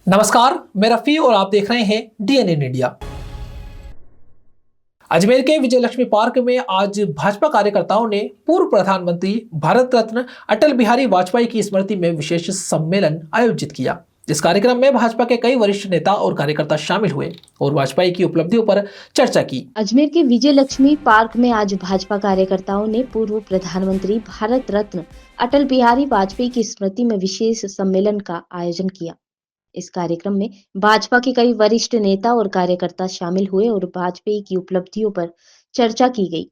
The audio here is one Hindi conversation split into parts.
नमस्कार, मैं रफी और आप देख रहे हैं डीएन इंडिया। अजमेर के विजय लक्ष्मी पार्क में आज भाजपा कार्यकर्ताओं ने पूर्व प्रधानमंत्री भारत रत्न अटल बिहारी वाजपेयी की स्मृति में विशेष सम्मेलन आयोजित किया। इस कार्यक्रम में भाजपा के कई वरिष्ठ नेता और कार्यकर्ता शामिल हुए और वाजपेयी की उपलब्धियों पर चर्चा की। अजमेर के विजय लक्ष्मी पार्क में आज भाजपा कार्यकर्ताओं ने पूर्व प्रधानमंत्री भारत रत्न अटल बिहारी वाजपेयी की स्मृति में विशेष सम्मेलन का आयोजन किया। इस कार्यक्रम में भाजपा के कई वरिष्ठ नेता और कार्यकर्ता शामिल हुए और वाजपेयी की उपलब्धियों पर चर्चा की गई।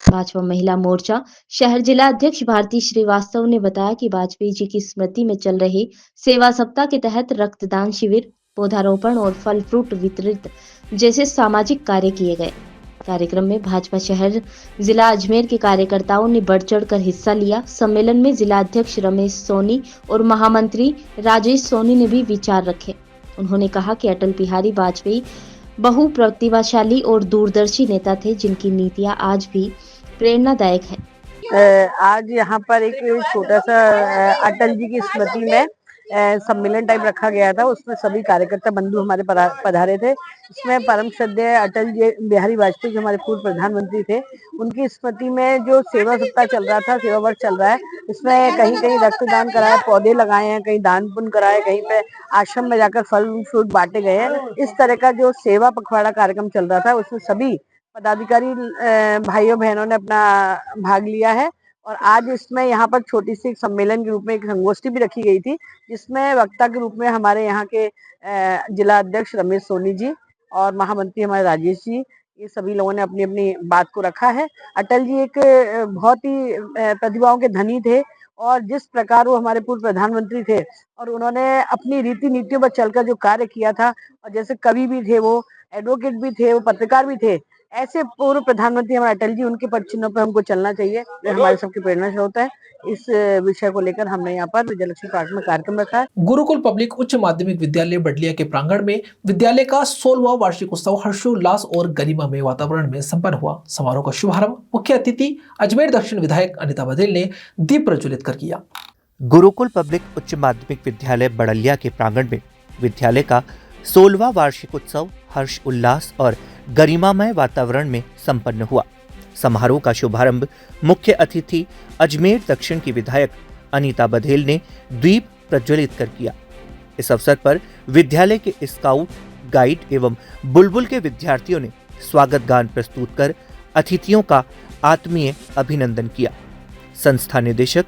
भाजपा महिला मोर्चा शहर जिला अध्यक्ष भारती श्रीवास्तव ने बताया कि वाजपेयी जी की स्मृति में चल रहे सेवा सप्ताह के तहत रक्तदान शिविर, पौधारोपण और फल फ्रूट वितरित जैसे सामाजिक कार्य किए गए। कार्यक्रम में भाजपा शहर जिला अजमेर के कार्यकर्ताओं ने बढ़ चढ़कर हिस्सा लिया। सम्मेलन में जिला अध्यक्ष रमेश सोनी और महामंत्री राजेश सोनी ने भी विचार रखे। उन्होंने कहा कि अटल बिहारी वाजपेयी बहुप्रतिभाशाली और दूरदर्शी नेता थे, जिनकी नीतियां आज भी प्रेरणादायक हैं। आज यहाँ पर एक छोटा सा अटल जी की स्मृति में सम्मेलन टाइप रखा गया था। उसमें सभी कार्यकर्ता बंधु हमारे पधारे थे। इसमें परम श्रद्धेय अटल बिहारी वाजपेयी जो हमारे पूर्व प्रधानमंत्री थे, उनकी स्मृति में जो सेवा सप्ताह चल रहा था, सेवा वर्ष चल रहा है, इसमें कहीं कहीं रक्तदान कराया, पौधे लगाए हैं, कहीं दान पुण्य कराए, कहीं पे आश्रम में जाकर फल फ्रूट बांटे गए हैं। इस तरह का जो सेवा पखवाड़ा कार्यक्रम चल रहा था, उसमें सभी पदाधिकारी भाइयों बहनों ने अपना भाग लिया है। और आज इसमें यहाँ पर छोटी सी एक सम्मेलन के रूप में एक संगोष्ठी भी रखी गई थी, जिसमें वक्ता के रूप में हमारे यहाँ के जिला अध्यक्ष रमेश सोनी जी और महामंत्री हमारे राजेश जी, ये सभी लोगों ने अपनी अपनी बात को रखा है। अटल जी एक बहुत ही प्रतिभाओं के धनी थे और जिस प्रकार वो हमारे पूर्व प्रधानमंत्री थे और उन्होंने अपनी रीति नीतियों पर चलकर जो कार्य किया था, और जैसे कवि भी थे, वो एडवोकेट भी थे, वो पत्रकार भी थे, ऐसे पूर्व प्रधानमंत्री हमारे अटल जी, उनके पद चिन्हों पर हमको चलना चाहिए। ये हमारे सबकी प्रेरणा स्रोत है। इस विषय को लेकर हमने यहाँ पर विजय लक्ष्मी पार्क में कार्यक्रम रखा है। गुरुकुल पब्लिक उच्च माध्यमिक विद्यालय बडलिया के प्रांगण में विद्यालय का 16वां वार्षिक उत्सव हर्षोल्लास और गरिमामय वातावरण में संपन्न हुआ। समारोह का शुभारंभ मुख्य अतिथि अजमेर दक्षिण विधायक अनिता बघेल ने दीप प्रज्वलित कर किया। गुरुकुल पब्लिक उच्च माध्यमिक विद्यालय बडलिया के प्रांगण में विद्यालय का 16वां वार्षिक उत्सव हर्ष उल्लास और गरिमामय वातावरण में संपन्न हुआ। समारोह का शुभारंभ मुख्य अतिथि अजमेर दक्षिण की विधायक अनीता बघेल ने दीप प्रज्वलित कर किया। इस अवसर पर विद्यालय के स्काउट गाइड एवं बुलबुल के विद्यार्थियों ने स्वागत गान प्रस्तुत कर अतिथियों का आत्मीय अभिनंदन किया। संस्था निदेशक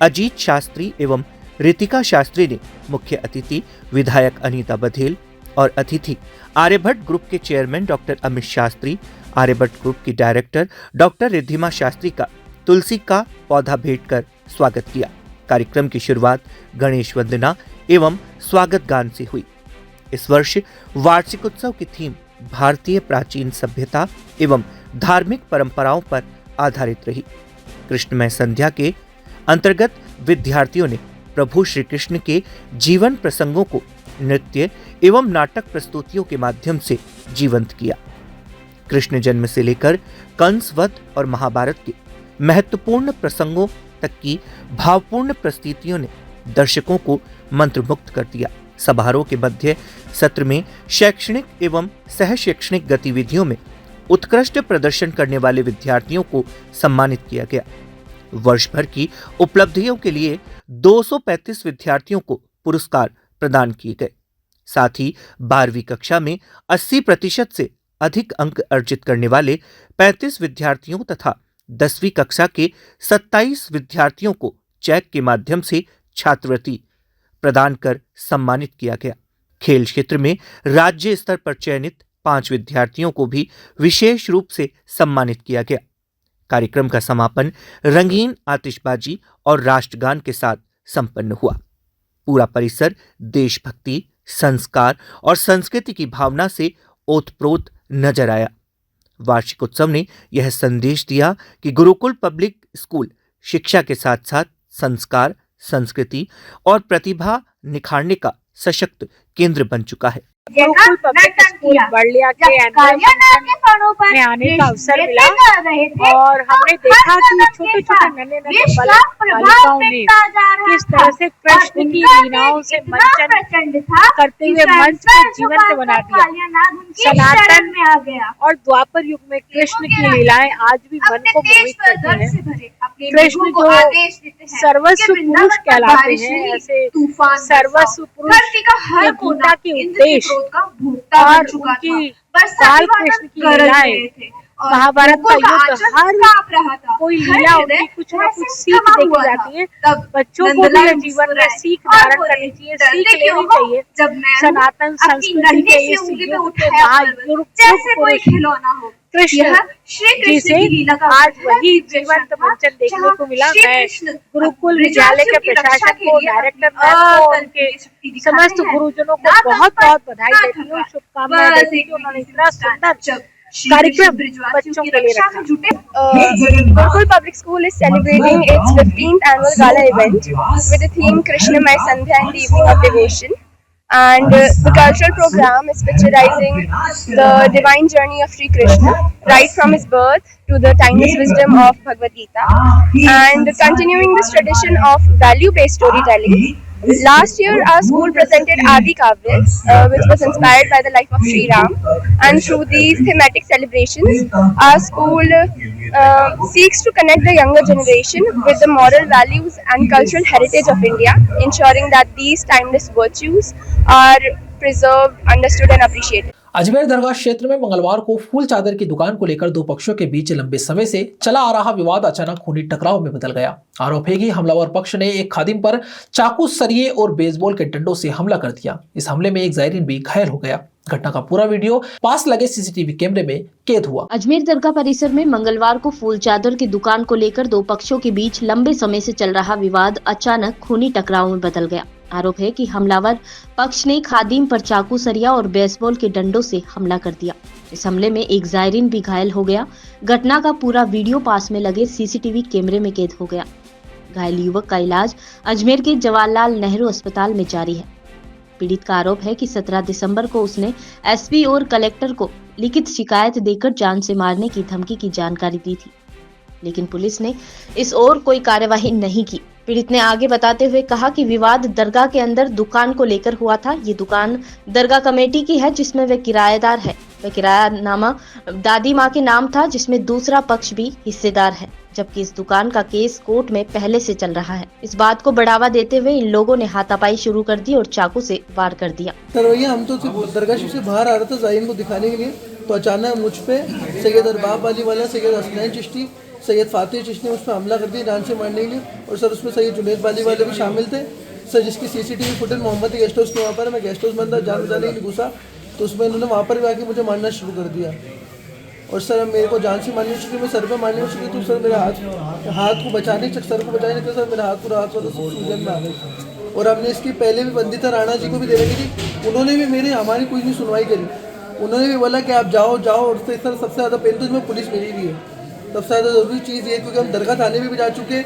अजीत शास्त्री एवं रितिका शास्त्री ने मुख्य अतिथि विधायक अनीता बघेल और अतिथि आर्यभट्ट ग्रुप के chairman doctor Amit Shastri, Aryabhatta group की डायरेक्टर डॉक्टर रिद्धिमा शास्त्री का तुलसी का पौधा भेंट कर स्वागत किया। कार्यक्रम की शुरुआत गणेश वंदना एवं स्वागत गान से हुई। इस वर्ष वार्षिक उत्सव की थीम भारतीय प्राचीन सभ्यता एवं धार्मिक परंपराओं पर आधारित रही। कृष्णमय संध्या के अंतर्गत विद्यार्थियों ने प्रभु श्री कृष्ण के जीवन प्रसंगों को नृत्य एवं नाटक प्रस्तुतियों के माध्यम से जीवंत किया। कृष्ण जन्म से लेकर कंस वध और महाभारत के महत्वपूर्ण प्रसंगों तक की भावपूर्ण प्रस्तुतियों ने दर्शकों को मंत्रमुग्ध कर दिया। समारोह के मध्य सत्र में शैक्षणिक एवं सह शैक्षणिक गतिविधियों में उत्कृष्ट प्रदर्शन करने वाले विद्यार्थियों को सम्मानित किया गया। वर्ष भर की उपलब्धियों के लिए 235 विद्यार्थियों को पुरस्कार प्रदान किए गए। साथ ही 12वीं कक्षा में 80% से अधिक अंक अर्जित करने वाले 35 विद्यार्थियों तथा 10वीं कक्षा के 27 विद्यार्थियों को चेक के माध्यम से छात्रवृत्ति प्रदान कर सम्मानित किया गया। खेल क्षेत्र में राज्य स्तर पर चयनित 5 विद्यार्थियों को भी विशेष रूप से सम्मानित किया गया। कार्यक्रम का समापन रंगीन आतिशबाजी और राष्ट्रगान के साथ संपन्न हुआ। पूरा परिसर देशभक्ति, संस्कार और संस्कृति की भावना से ओतप्रोत नजर आया। वार्षिक उत्सव ने यह संदेश दिया कि गुरुकुल पब्लिक स्कूल शिक्षा के साथ साथ संस्कार, संस्कृति और प्रतिभा निखारने का सशक्त केंद्र बन चुका है। गुरुकुल पब्लिक स्कूल बड़लिया के एनुअल फंक्शन में आने का अवसर मिला और हमने देखा कि छोटे छोटे नन्हे बालिकाओं ने किस तरह से कृष्ण की लीलाओं से मंचन करते हुए मंच को जीवंत बना दिया। सनातन और द्वापर युग में कृष्ण की लीलाएं आज भी मन को मोहित करती हैं। कृष्ण जो सर्वस्व पुरुष कहलाते हैं, ऐसे सर्वस्व पुरुष के गीता के उपदेश और उनकी बाल कृष्ण की लीलाएं, महाभारत का युद्ध, हर कोई लीला उनकी कुछ न कुछ सीख देके जाती है। बच्चों को भी जीवन में सीख धारण करनी चाहिए, सीख लेनी चाहिए सनातन संस्कृति के इस युग के महायुग पुरुष कृष्ण जी से आज वही जीवंत मंचन देखने को मिला। मैं गुरुकुल विद्यालय के प्रशासन को, डायरेक्टर को, उनके समस्त गुरुजनों को बहुत बहुत बधाई देती हूँ, शुभकामनाएं देती हूँ। उन्होंने इतना सुंदर कार्यक्रम बच्चों के लिए रखा। Gurukul Public School is celebrating its 15th annual gala event with the theme Krishna My Sandhya and the Evening of Devotion. And the cultural program is picturizing the divine journey of Sri Krishna, right from his birth to the timeless wisdom of Bhagavad Gita, and continuing this tradition of value-based storytelling. Last year, our school presented Adi Kavya, which was inspired by the life of Sri Ram, and through these thematic celebrations, our school seeks to connect the younger generation with the moral values and cultural heritage of India, ensuring that these timeless virtues are preserved, understood and appreciated. Ajmer दरगाह क्षेत्र में मंगलवार को फूल चादर की दुकान को लेकर दो पक्षों के बीच लंबे समय से चला आ रहा विवाद अचानक खूनी टकराव में बदल गया। आरोप है कि हमलावर पक्ष ने एक खादिम पर चाकू, सरिये और बेसबॉल के डंडों से हमला कर दिया। इस हमले में एक जायरीन भी घायल हो गया। घटना का पूरा वीडियो पास लगे सीसीटीवी कैमरे में कैद हुआ। अजमेर दरगाह परिसर में मंगलवार को फूल चादर की दुकान को लेकर दो पक्षों के बीच लंबे समय से चल रहा विवाद अचानक खूनी टकराव में बदल गया। आरोप है कि हमलावर पक्ष ने खादिम पर चाकू, सरिया और बेसबॉल के डंडों से हमला कर दिया। इस हमले में एक जायरीन भी घायल हो गया। घटना का पूरा वीडियो पास में लगे सीसीटीवी कैमरे में कैद हो गया। घायल युवक का इलाज अजमेर के जवाहरलाल नेहरू अस्पताल में जारी है। पीड़ित का आरोप है कि 17 दिसंबर को उसने एसपी और कलेक्टर को लिखित शिकायत देकर जान से मारने की धमकी की जानकारी दी थी, लेकिन पुलिस ने इस ओर कोई कार्यवाही नहीं की। पीड़ित ने आगे बताते हुए कहा कि विवाद दरगाह के अंदर दुकान को लेकर हुआ था। ये दुकान दरगाह कमेटी की है, जिसमें वे किराएदार है। वह किरायानामा दादी माँ के नाम था, जिसमें दूसरा पक्ष भी हिस्सेदार है, जबकि इस दुकान का केस कोर्ट में पहले से चल रहा है। इस बात को बढ़ावा देते हुए इन लोगों ने हाथापाई शुरू कर दी और चाकू से वार कर दिया। सर भैया, हम तो सिर्फ दरगाह से बाहर आ रहे थे जाहिर को दिखाने के लिए, तो अचानक मुझ पे सैयद अरबाब वाली वाला, सैयद हसनैन चिश्ती, सैयद फातिह चिश्ती ने उस पर हमला कर दिया जान से मारने के लिए। और सर उसमें सैयद जुनैद वाली वाले भी शामिल थे सर, जिसकी CCTV footage Mohammad guest house के वहाँ पर, मैं गेस्ट हाउस में अंदर जान बचाने के लिए घुसा तो उसमें इन्होंने वहाँ पर भी आके मुझे मारना शुरू कर दिया। और सर मेरे को जान से मारने शुरू, मैं सर पे मारने शुरू तो सर मेरे हाथ को बचाने, सर को बचाने के सर मेरा हाथ पूरा हाथ सूजन में आ गई। और हमने इसकी पहले भी बंदिता राणा जी को भी दे रखी थी, उन्होंने भी हमारी कोई नहीं सुनवाई करी। उन्होंने भी बोला कि आप जाओ। और सर सबसे ज़्यादा पेन तो इसमें पुलिस मेरी भी है। सबसे ज़्यादा ज़रूरी चीज़ ये, क्योंकि हम दरगाह थाने में भी जा चुके,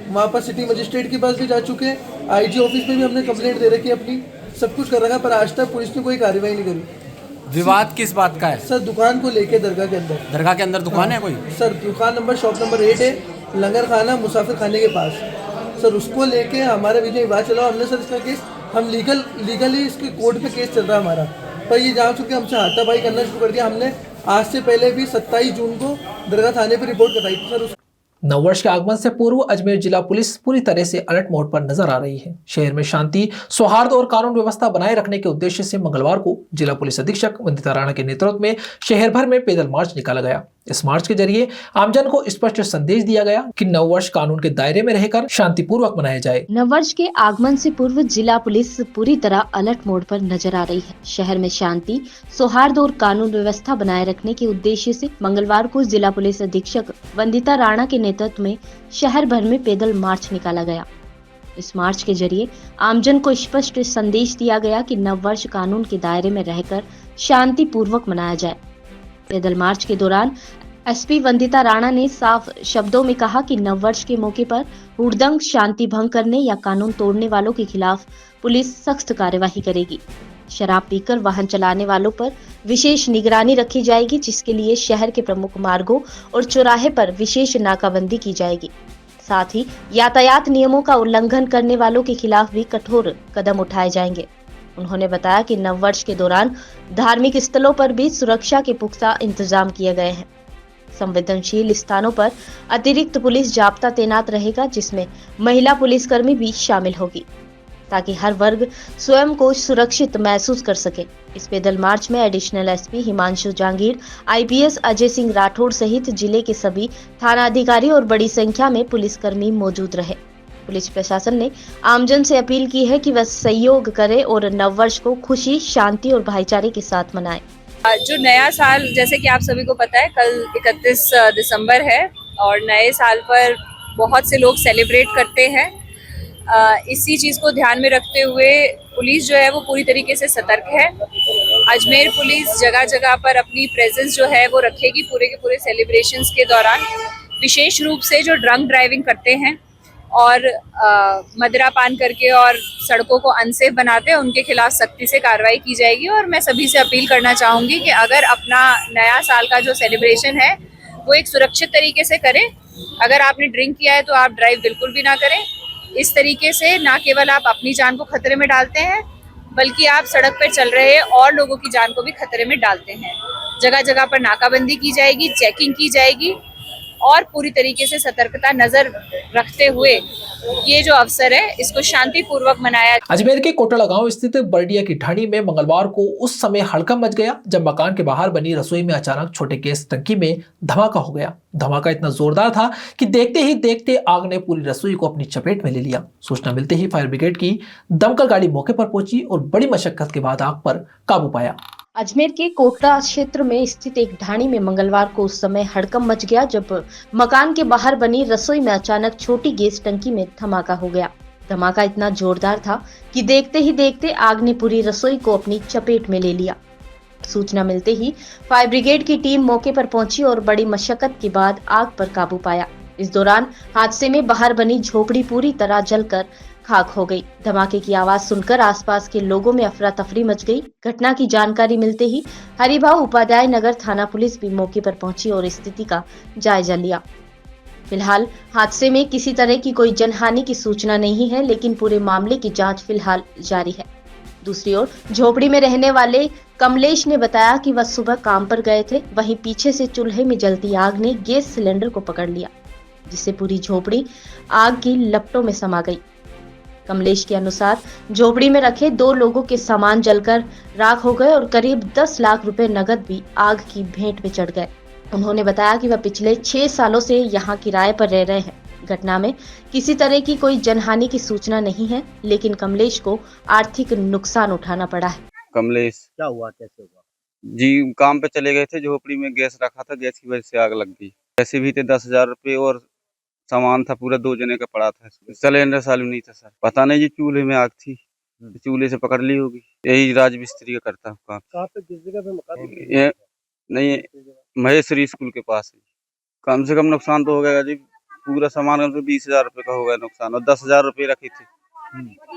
वहाँ पर सिटी मजिस्ट्रेट के पास भी जा चुके, IG ऑफिस में भी हमने कंप्लेंट दे रखी है अपनी, सब कुछ कर रखा, पर आज तक पुलिस ने कोई कार्रवाई नहीं करी। विवाद किस बात का है सर? दुकान को लेके दरगाह के अंदर। दरगाह के अंदर दुकान है कोई? सर दुकान नंबर शॉप नंबर 8 है, लंगर खाना मुसाफिर खाने के पास। सर उसको लेके हमारे बीच में विवाद चला। हमने सर इसका केस, हम लीगली इसके कोर्ट पे केस चल रहा है हमारा, पर ये जान चुके हमसे हाथापाई करना शुरू कर दिया। हमने आज से पहले भी 27 जून को दरगाह थाने पर रिपोर्ट कराई थी सर। नववर्ष के आगमन से पूर्व अजमेर जिला पुलिस पूरी तरह से अलर्ट मोड पर नजर आ रही है। शहर में शांति, सौहार्द और कानून व्यवस्था बनाए रखने के उद्देश्य से मंगलवार को जिला पुलिस अधीक्षक वंदिता राणा के नेतृत्व में शहर भर में पैदल मार्च निकाला गया। इस मार्च के जरिए आमजन को स्पष्ट संदेश दिया गया कि नववर्ष कानून के दायरे में रहकर शांतिपूर्वक मनाया जाए। नववर्ष के आगमन से पूर्व जिला पुलिस पूरी तरह अलर्ट मोड पर नजर आ रही है। शहर में शांति, सौहार्द और कानून व्यवस्था बनाए रखने के उद्देश्य से मंगलवार को जिला पुलिस अधीक्षक वंदिता राणा के नेतृत्व में शहर भर में पैदल मार्च निकाला गया। इस मार्च के जरिए आमजन को स्पष्ट संदेश दिया गया कि नववर्ष कानून के दायरे में रहकर शांतिपूर्वक मनाया जाए। पैदल मार्च के दौरान एसपी वंदिता राणा ने साफ शब्दों में कहा कि नववर्ष के मौके पर हुड़दंग, शांति भंग करने या कानून तोड़ने वालों के खिलाफ पुलिस सख्त कार्यवाही करेगी। शराब पीकर वाहन चलाने वालों पर विशेष निगरानी रखी जाएगी, जिसके लिए शहर के प्रमुख मार्गों और चौराहे पर विशेष नाकाबंदी की जाएगी। साथ ही यातायात नियमों का उल्लंघन करने वालों के खिलाफ भी कठोर कदम उठाए जाएंगे। उन्होंने बताया कि नववर्ष के दौरान धार्मिक स्थलों पर भी सुरक्षा के पुख्ता इंतजाम किए गए हैं। संवेदनशील स्थानों पर अतिरिक्त पुलिस जाब्ता तैनात रहेगा, जिसमें महिला पुलिसकर्मी भी शामिल होगी, ताकि हर वर्ग स्वयं को सुरक्षित महसूस कर सके। इस पैदल मार्च में additional SP Himanshu Jangir, IPS Ajay Singh Rathore सहित जिले के सभी थाना अधिकारी और बड़ी संख्या में पुलिसकर्मी मौजूद रहे। पुलिस प्रशासन ने आमजन से अपील की है कि वह सहयोग करे और नववर्ष को खुशी, शांति और भाईचारे के साथ मनाए। जो नया साल, जैसे कि आप सभी को पता है, कल 31 दिसंबर है और नए साल पर बहुत से लोग सेलिब्रेट करते हैं। इसी चीज़ को ध्यान में रखते हुए पुलिस जो है वो पूरी तरीके से सतर्क है। अजमेर पुलिस जगह जगह पर अपनी प्रेजेंस जो है वो रखेगी पूरे के पूरे सेलिब्रेशंस के दौरान। विशेष रूप से जो ड्रंक ड्राइविंग करते हैं और मदिरा पान करके और सड़कों को अनसेफ बनाते हैं, उनके खिलाफ सख्ती से कार्रवाई की जाएगी। और मैं सभी से अपील करना चाहूँगी कि अगर अपना नया साल का जो सेलिब्रेशन है वो एक सुरक्षित तरीके से करें। अगर आपने ड्रिंक किया है तो आप ड्राइव बिल्कुल भी ना करें। इस तरीके से ना केवल आप अपनी जान को खतरे में डालते हैं, बल्कि आप सड़क पर चल रहे और लोगों की जान को भी खतरे में डालते हैं। जगह जगह पर नाकाबंदी की जाएगी, चेकिंग की जाएगी और पूरी तरीके से सतर्कता नजर रखते हुए ये जो अवसर है इसको शांतिपूर्वक मनाया। अजमेर के कोटड़ा गांव स्थित बर्डिया की ढाणी में मंगलवार को उस समय हड़कंप मच गया जब मकान के बाहर बनी रसोई में अचानक छोटे गैस टंकी में धमाका हो गया। धमाका इतना जोरदार था कि देखते ही देखते आग ने पूरी रसोई को अपनी चपेट में ले लिया। सूचना मिलते ही फायर ब्रिगेड की दमकल गाड़ी मौके पर पहुंची और बड़ी मशक्कत के बाद आग पर काबू पाया। अजमेर के कोटड़ा क्षेत्र में स्थित एक ढाणी में मंगलवार को उस समय हड़कंप मच गया जब मकान के बाहर बनी रसोई में अचानक छोटी गैस टंकी में धमाका हो गया। धमाका इतना जोरदार था कि देखते ही देखते आग ने पूरी रसोई को अपनी चपेट में ले लिया। सूचना मिलते ही फायर ब्रिगेड की टीम मौके पर पहुंची और बड़ी मशक्कत के बाद आग पर काबू पाया। इस दौरान हादसे में बाहर बनी झोपड़ी पूरी तरह जलकर खाक हो गई। धमाके की आवाज सुनकर आसपास के लोगों में अफरा तफरी मच गई। घटना की जानकारी मिलते ही हरिभाऊ उपाध्याय नगर थाना पुलिस भी मौके पर पहुंची और स्थिति का जायजा लिया। फिलहाल हादसे में किसी तरह की कोई जनहानि की सूचना नहीं है, लेकिन पूरे मामले की जांच फिलहाल जारी है। दूसरी ओर झोपड़ी में रहने वाले कमलेश ने बताया कि वह सुबह काम पर गए थे। वहीं पीछे से चूल्हे में जलती आग ने गैस सिलेंडर को पकड़ लिया, जिससे पूरी झोपड़ी आग की लपटों में समा गई। कमलेश के अनुसार झोपड़ी में रखे 2 लोगों के सामान जलकर राख हो गए और करीब 10 लाख रुपए नकद भी आग की भेंट में चढ़ गए। उन्होंने बताया कि वह पिछले 6 सालों से यहाँ किराए पर रह रहे हैं। घटना में किसी तरह की कोई जनहानि की सूचना नहीं है, लेकिन कमलेश को आर्थिक नुकसान उठाना पड़ा है। कमलेश, क्या हुआ, कैसे हुआ? जी काम पे चले गए थे, झोपड़ी में गैस रखा था, गैस की वजह से आग लग गई। पैसे भी थे 10,000 रुपए और सामान था पूरा 2 जने का पड़ा था। सिलेंडर साल नहीं था सर, पता नहीं जी चूल्हे में आग थी, चूल्हे से पकड़ ली होगी। यही राज मिस्त्री का करता हूँ काम। कहाँ पे, किस जगह पे मकान? ये नहीं, महेश्वरी स्कूल के पास है। कम से कम नुकसान तो हो गया जी, पूरा सामान 20,000 रुपए का हो गया नुकसान और 10,000 रुपए रखी थी।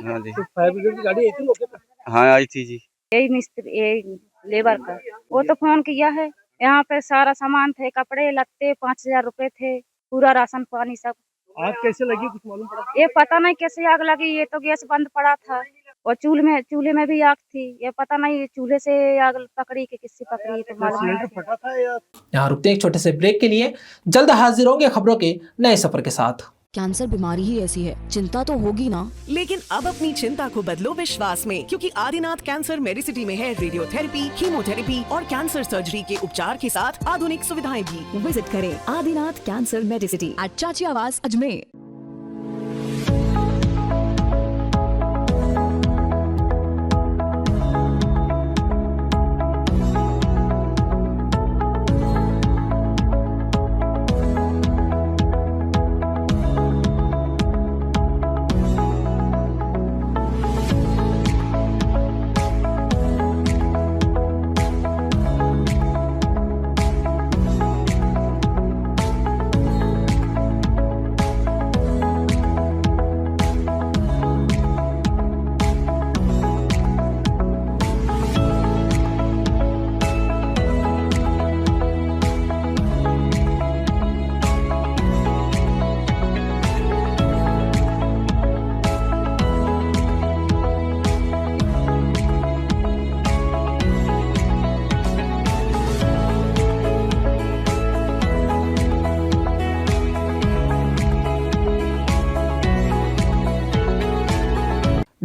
हाँ जी। तो फायर ब्रिगेड की गाड़ी आई थी मौके पे? हाँ आई थी जी। यही मिस्त्री, यही लेबर का, वो तो फोन किया है। यहाँ पे सारा सामान थे, कपड़े लत्ते, 5,000 रुपए थे, पूरा राशन पानी सब। आग कैसे लगी, कुछ मालूम पड़ा? ये पता नहीं कैसे आग लगी, ये तो गैस बंद पड़ा था और चूल्हे में भी आग थी। ये पता नहीं चूल्हे से आग पकड़ी कि किससे पकड़ी, तो मालूम नहीं। फटा था या? यहाँ रुकते हैं एक छोटे से ब्रेक के लिए, जल्द हाजिर होंगे खबरों के नए सफर के साथ। कैंसर बीमारी ही ऐसी है, चिंता तो होगी ना, लेकिन अब अपनी चिंता को बदलो विश्वास में, क्योंकि आदिनाथ कैंसर मेडिसिटी में है रेडियोथेरेपी, कीमोथेरेपी और कैंसर सर्जरी के उपचार के साथ आधुनिक सुविधाएं भी। विजिट करें आदिनाथ कैंसर मेडिसिटी एट चाची आवास अजमेर।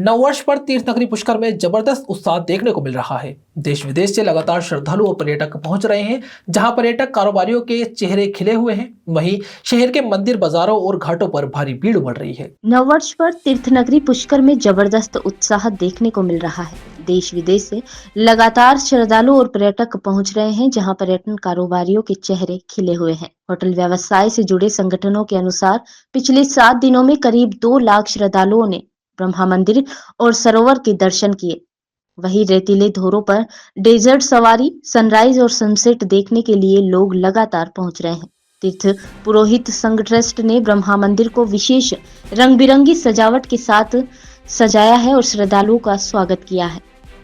नववर्ष पर तीर्थ नगरी पुष्कर में जबरदस्त उत्साह देखने को मिल रहा है। देश विदेश से लगातार श्रद्धालु और पर्यटक पहुंच रहे हैं। जहां पर्यटक कारोबारियों के चेहरे खिले हुए हैं, वहीं शहर के मंदिर, बाजारों और घाटों पर भारी भीड़ उमड़ रही है। नववर्ष पर तीर्थ नगरी पुष्कर में जबरदस्त उत्साह देखने को मिल रहा है। देश विदेश से लगातार श्रद्धालु और पर्यटक पहुंच रहे हैं, जहां पर्यटन कारोबारियों के चेहरे खिले हुए हैं। होटल व्यवसाय से जुड़े संगठनों के अनुसार पिछले 7 दिनों में करीब 2 लाख श्रद्धालुओं ने ब्रह्मा मंदिर और सरोवर के दर्शन किए। वहीं रेतीले धोरों पर डेजर्ट सवारी, सनराइज और सनसेट देखने के लिए लोग लगातार पहुंच रहे हैं। तीर्थ पुरोहित संघ ट्रस्ट ने ब्रह्मा मंदिर को विशेष रंग बिरंगी सजावट के साथ सजाया है और श्रद्धालुओं का स्वागत किया है।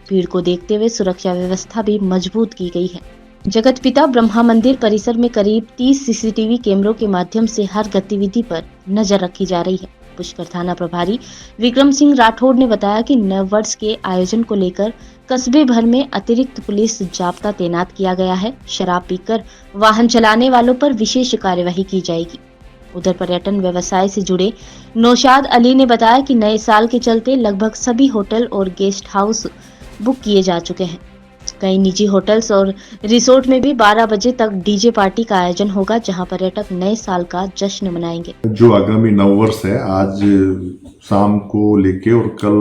भीड़ को देखते हुए सुरक्षा व्यवस्था भी मजबूत की गई है। जगत पिता ब्रह्मा मंदिर परिसर में करीब 30 सीसीटीवी कैमरों के माध्यम से हर गतिविधि पर नजर रखी जा रही है। पुष्कर थाना प्रभारी विक्रम सिंह राठौड़ ने बताया कि नववर्ष के आयोजन को लेकर कस्बे भर में अतिरिक्त पुलिस जाब्ता तैनात किया गया है। शराब पीकर वाहन चलाने वालों पर विशेष कार्यवाही की जाएगी। उधर पर्यटन व्यवसाय से जुड़े नौशाद अली ने बताया कि नए साल के चलते लगभग सभी होटल और गेस्ट हाउस बुक किए जा चुके हैं। कई निजी होटल्स और रिसोर्ट में भी 12 बजे तक डीजे पार्टी का आयोजन होगा, जहां पर्यटक नए साल का जश्न मनाएंगे। जो आगामी नववर्ष है, आज शाम को लेके और कल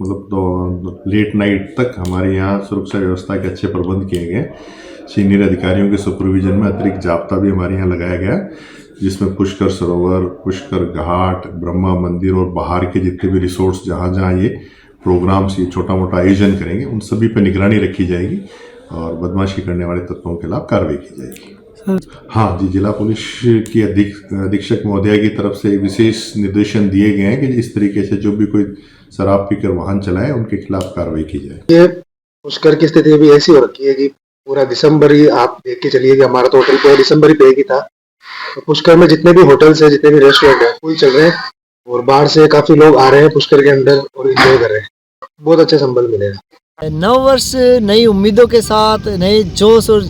मतलब लेट नाइट तक हमारे यहाँ सुरक्षा व्यवस्था के अच्छे प्रबंध किए गए। सीनियर अधिकारियों के सुपरविजन में अतिरिक्त जाब्ता भी हमारे यहाँ लगाया गया, जिसमें पुष्कर सरोवर, पुष्कर घाट, ब्रह्मा मंदिर और बाहर के जितने भी रिसोर्ट्स जहाँ जहाँ ये प्रोग्राम्स, ये छोटा मोटा आयोजन करेंगे, उन सभी पर निगरानी रखी जाएगी और बदमाशी करने वाले तत्वों के खिलाफ कार्रवाई की जाएगी। हाँ जी, जिला पुलिस की अधीक्षक महोदया की तरफ से विशेष निर्देशन दिए गए हैं कि इस तरीके से जो भी कोई शराब पीकर वाहन चलाए, उनके खिलाफ कार्रवाई की जाए। ये पुष्कर की स्थिति भी ऐसी हो रखी है कि पूरा दिसंबर ही आप देख के चलिए कि हमारा तो होटल पूरा दिसंबर ही पे ही था। तो पुष्कर में जितने भी होटल्स है, जितने भी रेस्टोरेंट है, फुल चल रहे हैं और बाहर से काफी लोग आ रहे हैं पुष्कर के अंदर और एंजॉय कर रहे हैं। बहुत अच्छा संबल मिलेगा। नववर्ष नई उम्मीदों के साथ, नए जोश और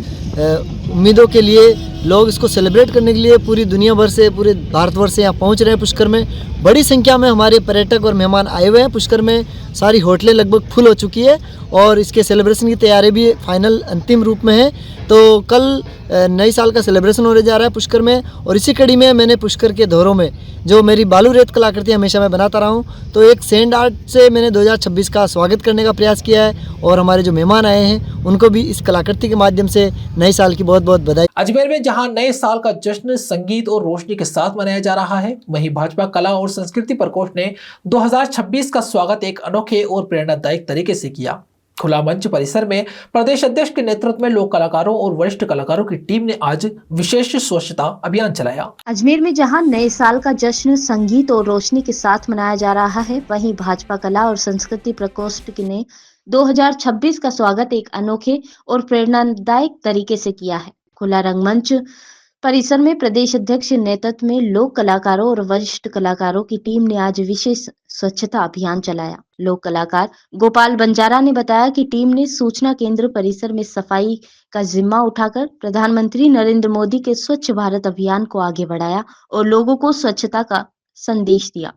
उम्मीदों के लिए लोग इसको सेलिब्रेट करने के लिए पूरी दुनिया भर से, पूरे भारतवर्ष से यहाँ पहुँच रहे हैं। पुष्कर में बड़ी संख्या में हमारे पर्यटक और मेहमान आए हुए हैं। पुष्कर में सारी होटलें लगभग फुल हो चुकी है और इसके सेलिब्रेशन की तैयारी भी फाइनल अंतिम रूप में है। तो कल नए साल का सेलिब्रेशन होने जा रहा है पुष्कर में, और इसी कड़ी में मैंने पुष्कर के धोरों में जो मेरी बालू रेत कलाकृति हमेशा मैं बनाता रहा हूँ, तो एक सैंड आर्ट से मैंने 2026 का स्वागत करने का प्रयास किया है और हमारे जो मेहमान आए हैं उनको भी इस कलाकृति के माध्यम से नए साल की बहुत बहुत बधाई। अजमेर में जहां नए साल का जश्न संगीत और रोशनी के साथ मनाया जा रहा है, वहीं भाजपा कला और संस्कृति प्रकोष्ठ ने 2026 का स्वागत एक अनोखे और प्रेरणादायक तरीके से किया। खुला मंच परिसर में प्रदेश अध्यक्ष के नेतृत्व में लोक कलाकारों और वरिष्ठ कलाकारों की टीम ने आज विशेष स्वच्छता अभियान चलाया। अजमेर में जहां नए साल का जश्न संगीत और रोशनी के साथ मनाया जा रहा है, वहीं भाजपा कला और संस्कृति प्रकोष्ठ ने 2026 का स्वागत एक अनोखे और प्रेरणादायक तरीके से किया है। खुला रंगमंच परिसर में प्रदेश अध्यक्ष के नेतृत्व में लोक कलाकारों और वरिष्ठ कलाकारों की टीम ने आज विशेष स्वच्छता अभियान चलाया। लोक कलाकार गोपाल बंजारा ने बताया कि टीम ने सूचना केंद्र परिसर में सफाई का जिम्मा उठाकर प्रधानमंत्री नरेंद्र मोदी के स्वच्छ भारत अभियान को आगे बढ़ाया और लोगों को स्वच्छता का संदेश दिया।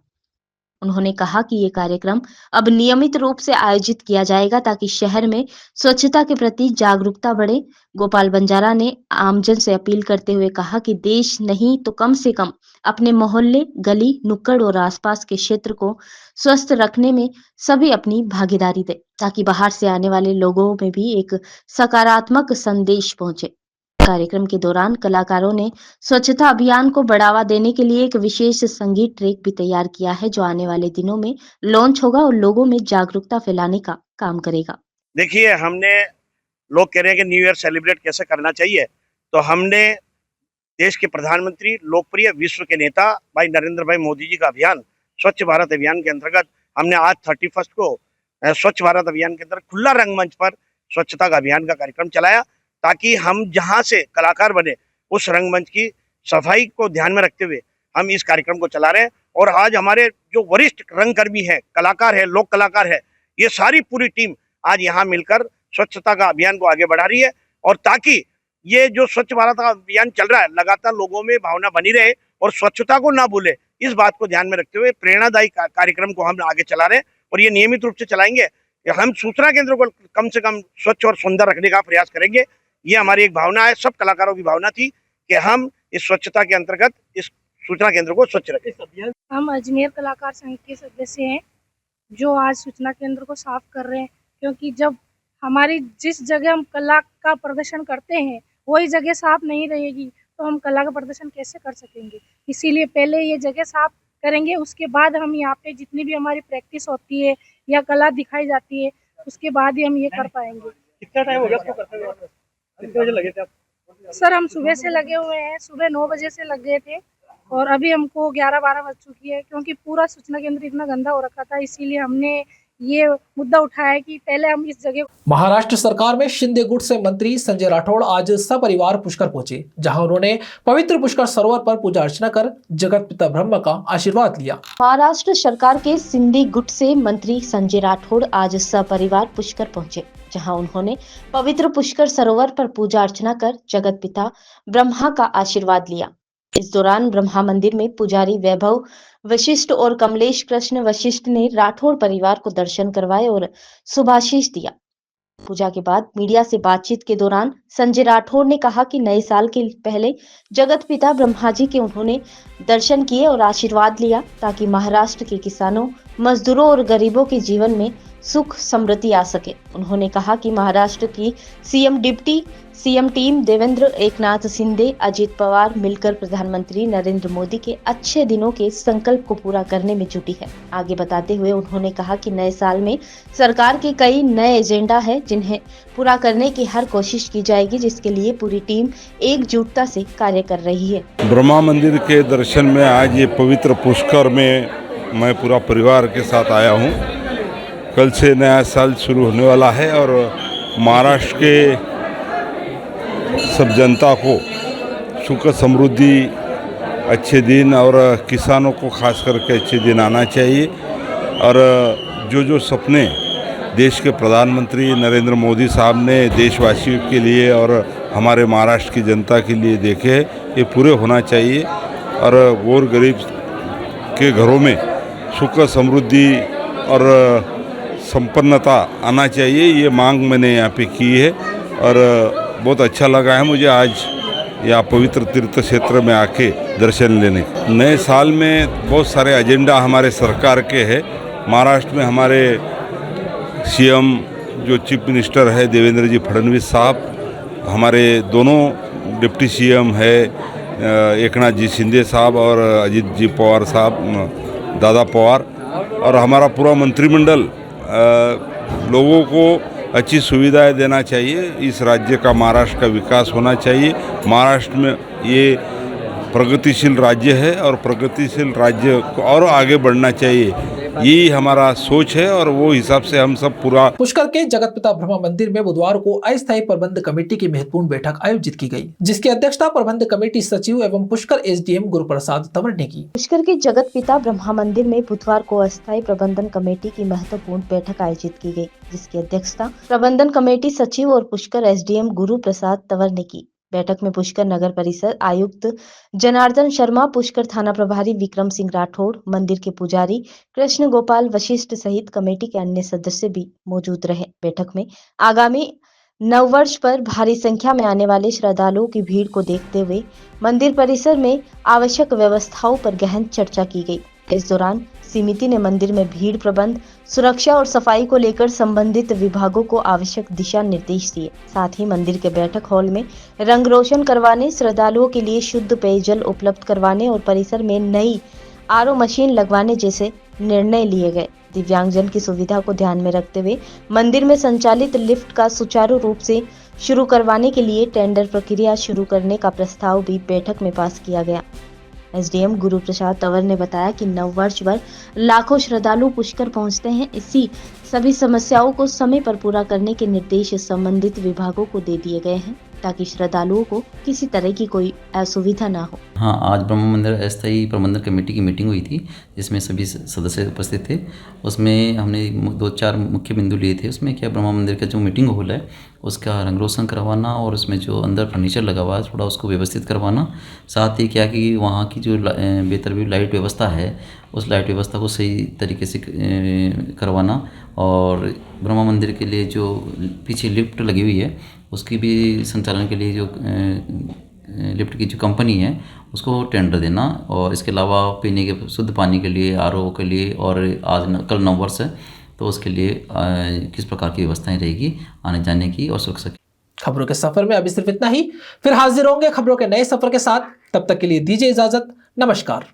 उन्होंने कहा कि ये कार्यक्रम अब नियमित रूप से आयोजित किया जाएगा ताकि शहर में स्वच्छता के प्रति जागरूकता बढ़े। गोपाल बंजारा ने आमजन से अपील करते हुए कहा कि देश नहीं तो कम से कम अपने मोहल्ले, गली, नुक्कड़ और आसपास के क्षेत्र को स्वस्थ रखने में सभी अपनी भागीदारी दें, ताकि बाहर से आने वाले लोगों में भी एक सकारात्मक संदेश पहुंचे। कार्यक्रम के दौरान कलाकारों ने स्वच्छता अभियान को बढ़ावा देने के लिए एक विशेष संगीत ट्रैक भी तैयार किया है, जो आने वाले दिनों में लॉन्च होगा और लोगों में जागरूकता फैलाने का काम करेगा। देखिए, हमने लोग कह रहे हैं कि न्यू ईयर सेलिब्रेट कैसे करना चाहिए, तो हमने देश के प्रधानमंत्री, लोकप्रिय विश्व के नेता भाई नरेंद्र भाई मोदी जी का अभियान स्वच्छ भारत अभियान के अंतर्गत हमने आज 31 को स्वच्छ भारत अभियान के अंदर खुला रंगमंच पर स्वच्छता का अभियान का कार्यक्रम चलाया, ताकि हम जहां से कलाकार बने उस रंगमंच की सफाई को ध्यान में रखते हुए हम इस कार्यक्रम को चला रहे हैं। और आज हमारे जो वरिष्ठ रंगकर्मी हैं, कलाकार है, लोक कलाकार है, ये सारी पूरी टीम आज यहाँ मिलकर स्वच्छता का अभियान को आगे बढ़ा रही है, और ताकि ये जो स्वच्छ भारत का अभियान चल रहा है लगातार लोगों में भावना बनी रहे और स्वच्छता को ना भूले, इस बात को ध्यान में रखते हुए प्रेरणादायी कार्यक्रम को हम आगे चला रहे हैं। और ये नियमित रूप से चलाएंगे। हम सूचना केंद्र को कम से कम स्वच्छ और सुंदर रखने का प्रयास करेंगे। ये हमारी एक भावना है, सब कलाकारों की भावना थी कि हम इस स्वच्छता के अंतर्गत इस सूचना केंद्र को स्वच्छ रखें। हम अजमेर कलाकार संघ के सदस्य हैं जो आज सूचना केंद्र को साफ कर रहे हैं, क्योंकि जब हमारी जिस जगह हम कला का प्रदर्शन करते हैं वही जगह साफ नहीं रहेगी तो हम कला का प्रदर्शन कैसे कर सकेंगे। इसीलिए पहले ये जगह साफ करेंगे, उसके बाद हम यहाँ पे जितनी भी हमारी प्रैक्टिस होती है या कला दिखाई जाती है उसके बाद ही हम ये कर पाएंगे। कितना टाइम हो गया आपको करते हुए? कितने बजे लगे थे आप? सर हम सुबह से लगे हुए हैं, सुबह 9 बजे से लग गए थे और अभी हमको 11-12 बज चुकी है, क्योंकि पूरा सूचना केंद्र इतना गंदा हो रखा था। इसीलिए हमने ये मुद्दा उठाया है कि पहले हम इस जगह। महाराष्ट्र सरकार में शिंदे गुट से मंत्री संजय राठौड़ आज सपरिवार पुष्कर पहुंचे, जहां उन्होंने पवित्र पुष्कर सरोवर पर पूजा अर्चना कर जगत पिता ब्रह्मा का आशीर्वाद लिया। महाराष्ट्र सरकार के सिंधी गुट से मंत्री संजय राठौड़ आज सपरिवार पुष्कर पहुंचे, जहां उन्होंने पवित्र पुष्कर सरोवर पर पूजा अर्चना कर जगत पिता ब्रह्मा का आशीर्वाद लिया। इस दौरान ब्रह्मा मंदिर में पुजारी वैभव वशिष्ठ और कमलेश कृष्ण वशिष्ठ ने राठौड़ परिवार को दर्शन करवाए और शुभाशीष दिया। पूजा के बाद मीडिया से बातचीत के दौरान संजय राठौड़ ने कहा कि नए साल के पहले जगत पिता ब्रह्मा जी के उन्होंने दर्शन किए और आशीर्वाद लिया, ताकि महाराष्ट्र के किसानों, मजदूरों और गरीबों के जीवन में सुख समृद्धि आ सके। उन्होंने कहा कि महाराष्ट्र की CM deputy CM team Devendra Eknath Shinde, Ajit Pawar मिलकर प्रधानमंत्री नरेंद्र मोदी के अच्छे दिनों के संकल्प को पूरा करने में जुटी है। आगे बताते हुए उन्होंने कहा कि नए साल में सरकार के कई नए एजेंडा है जिन्हें पूरा करने की हर कोशिश की जाएगी, जिसके लिए पूरी टीम एकजुटता से कार्य कर रही है। ब्रह्मा मंदिर के दर्शन में आज ये पवित्र पुष्कर में मैं पूरा परिवार के साथ आया हूँ। कल से नया साल शुरू होने वाला है और महाराष्ट्र के सब जनता को सुख समृद्धि, अच्छे दिन और किसानों को खास करके अच्छे दिन आना चाहिए। और जो सपने देश के प्रधानमंत्री नरेंद्र मोदी साहब ने देशवासियों के लिए और हमारे महाराष्ट्र की जनता के लिए देखे, ये पूरे होना चाहिए और गौर गरीब के घरों में सुख समृद्धि और संपन्नता आना चाहिए। ये मांग मैंने यहाँ पे की है और बहुत अच्छा लगा है मुझे आज यहाँ पवित्र तीर्थ क्षेत्र में आके दर्शन लेने। नए साल में बहुत सारे एजेंडा हमारे सरकार के हैं। महाराष्ट्र में हमारे सीएम जो चीफ मिनिस्टर है देवेंद्र जी फडणवीस साहब, हमारे दोनों डिप्टी सीएम है एकनाथ जी शिंदे साहब और अजित जी पवार साहब, दादा पवार, और हमारा पूरा मंत्रिमंडल लोगों को अच्छी सुविधाएं देना चाहिए। इस राज्य का, महाराष्ट्र का विकास होना चाहिए। महाराष्ट्र में ये प्रगतिशील राज्य है और प्रगतिशील राज्य को और आगे बढ़ना चाहिए, यही हमारा सोच है और वो हिसाब से हम सब पूरा। पुष्कर के जगत पिता ब्रह्मा मंदिर में बुधवार को अस्थायी प्रबंध कमेटी की महत्वपूर्ण बैठक आयोजित की गई, जिसकी अध्यक्षता प्रबंध कमेटी सचिव एवं पुष्कर एसडीएम गुरु प्रसाद तंवर ने की। पुष्कर के जगत पिता ब्रह्मा मंदिर में बुधवार को अस्थायी प्रबंधन कमेटी की महत्वपूर्ण बैठक आयोजित की गई, जिसकी अध्यक्षता प्रबंधन कमेटी सचिव और पुष्कर एसडीएम गुरु प्रसाद तंवर ने की। बैठक में पुष्कर नगर परिषद आयुक्त जनार्दन शर्मा, पुष्कर थाना प्रभारी विक्रम सिंह राठौड़, मंदिर के पुजारी कृष्ण गोपाल वशिष्ठ सहित कमेटी के अन्य सदस्य भी मौजूद रहे। बैठक में आगामी नववर्ष पर भारी संख्या में आने वाले श्रद्धालुओं की भीड़ को देखते हुए मंदिर परिसर में आवश्यक व्यवस्थाओं पर गहन चर्चा की गई। इस दौरान समिति ने मंदिर में भीड़ प्रबंध, सुरक्षा और सफाई को लेकर संबंधित विभागों को आवश्यक दिशा निर्देश दिए। साथ ही मंदिर के बैठक हॉल में रंग रोशन करवाने, श्रद्धालुओं के लिए शुद्ध पेयजल उपलब्ध करवाने और परिसर में नई आरओ मशीन लगवाने जैसे निर्णय लिए गए। दिव्यांगजन की सुविधा को ध्यान में रखते हुए मंदिर में संचालित लिफ्ट का सुचारू रूप से शुरू करवाने के लिए टेंडर प्रक्रिया शुरू करने का प्रस्ताव भी बैठक में पास किया गया। एसडीएम गुरु प्रसाद तंवर ने बताया कि नववर्ष पर लाखों श्रद्धालु पुष्कर पहुंचते हैं। इसी सभी समस्याओं को समय पर पूरा करने के निर्देश संबंधित विभागों को दे दिए गए हैं, ताकि श्रद्धालुओं को किसी तरह की कोई असुविधा ना हो। हाँ, आज ब्रह्मा मंदिर अस्थायी प्रबंधन कमेटी की मीटिंग हुई थी जिसमें सभी सदस्य उपस्थित थे। उसमें हमने 2-4 मुख्य बिंदु लिए थे। उसमें क्या, ब्रह्मा मंदिर का जो मीटिंग हॉल है उसका रंग रोशन करवाना और उसमें जो अंदर फर्नीचर लगा हुआ है थोड़ा उसको व्यवस्थित करवाना। साथ ही क्या कि वहाँ की जो बेतरतीब लाइट व्यवस्था है उस लाइट व्यवस्था को सही तरीके से करवाना और ब्रह्मा मंदिर के लिए जो पीछे लिफ्ट लगी हुई है उसकी भी संचालन के लिए जो लिफ्ट की जो कंपनी है उसको टेंडर देना और इसके अलावा पीने के शुद्ध पानी के लिए आरओ के लिए और कल नववर्ष है तो उसके लिए किस प्रकार की व्यवस्थाएं रहेगी आने जाने की और सुरक्षा की। खबरों के सफर में अभी सिर्फ इतना ही, फिर हाजिर होंगे खबरों के नए सफर के साथ। तब तक के लिए दीजिए इजाजत। नमस्कार।